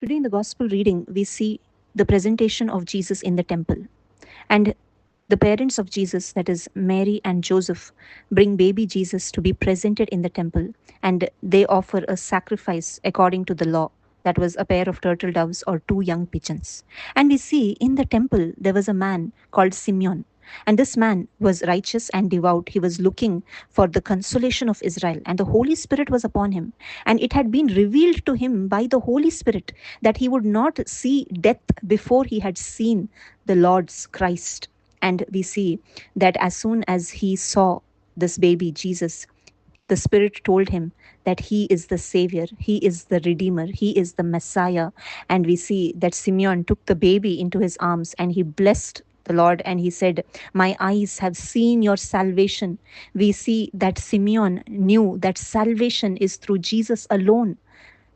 Today in the Gospel reading, we see the presentation of Jesus in the temple. And the parents of Jesus, that is Mary and Joseph, bring baby Jesus to be presented in the temple. And they offer a sacrifice according to the law. That was a pair of turtle doves or two young pigeons. And we see in the temple there was a man called Simeon. And this man was righteous and devout. He was looking for the consolation of Israel, and the Holy Spirit was upon him. And it had been revealed to him by the Holy Spirit that he would not see death before he had seen the Lord's Christ. And we see that as soon as he saw this baby Jesus, the Spirit told him that he is the Savior, he is the Redeemer, he is the Messiah. And we see that Simeon took the baby into his arms and he blessed the Lord and he said, "My eyes have seen your salvation." We see that Simeon knew that salvation is through Jesus alone.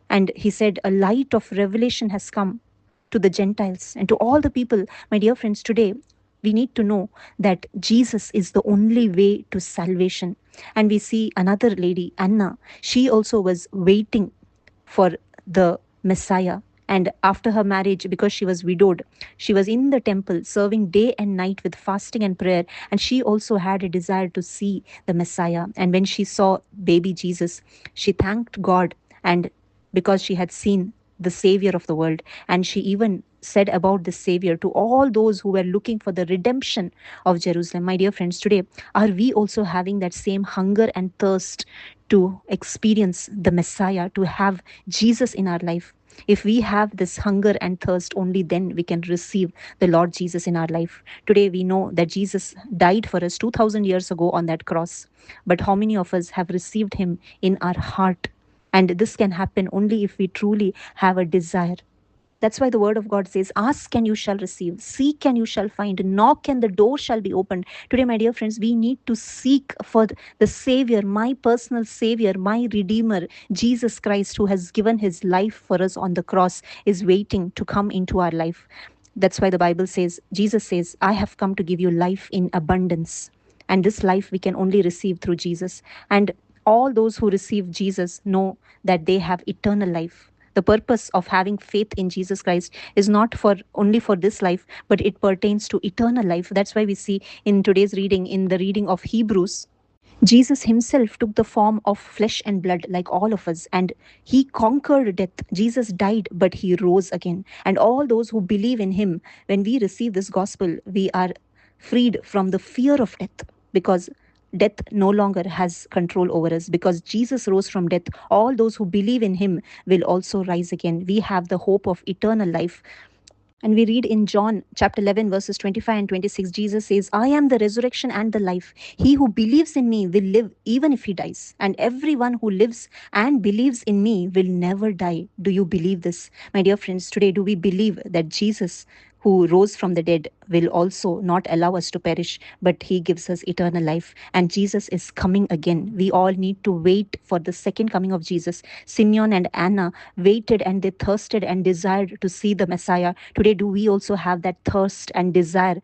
And he said, "A light of revelation has come to the Gentiles and to all the people." My dear friends, today we need to know that Jesus is the only way to salvation. And we see another lady, Anna. She also was waiting for the Messiah. And after her marriage, because she was widowed, she was in the temple serving day and night with fasting and prayer. And she also had a desire to see the Messiah. And when she saw baby Jesus, she thanked God, and because she had seen the Savior of the world. And she even said about the Savior to all those who were looking for the redemption of Jerusalem. My dear friends, today, are we also having that same hunger and thirst to experience the Messiah, to have Jesus in our life? If we have this hunger and thirst, only then we can receive the Lord Jesus in our life. Today we know that Jesus died for us 2000 years ago on that cross. But how many of us have received him in our heart? And this can happen only if we truly have a desire. That's why the word of God says, "Ask and you shall receive, seek and you shall find, knock and the door shall be opened." Today, my dear friends, we need to seek for the Savior, my personal Savior, my Redeemer, Jesus Christ, who has given his life for us on the cross, is waiting to come into our life. That's why the Bible says, Jesus says, "I have come to give you life in abundance." And this life we can only receive through Jesus. And all those who receive Jesus know that they have eternal life. The purpose of having faith in Jesus Christ is not for only for this life, but it pertains to eternal life. That's why we see in today's reading, in the reading of Hebrews, Jesus himself took the form of flesh and blood like all of us, and he conquered death. Jesus died, but he rose again. And all those who believe in him, when we receive this gospel, we are freed from the fear of death, because death no longer has control over us. Because Jesus rose from death, all those who believe in him will also rise again. We have the hope of eternal life. And we read in John chapter 11, verses 25 and 26, Jesus says, "I am the resurrection and the life. He who believes in me will live even if he dies. And everyone who lives and believes in me will never die." Do you believe this? My dear friends, today, do we believe that Jesus, who rose from the dead, will also not allow us to perish, but he gives us eternal life? And Jesus is coming again. We all need to wait for the second coming of Jesus. Simeon and Anna waited and they thirsted and desired to see the Messiah. Today, do we also have that thirst and desire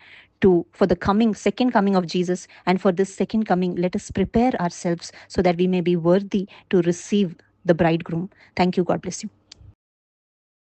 for the second coming of Jesus? And for this second coming, let us prepare ourselves so that we may be worthy to receive the bridegroom. Thank you. God bless you.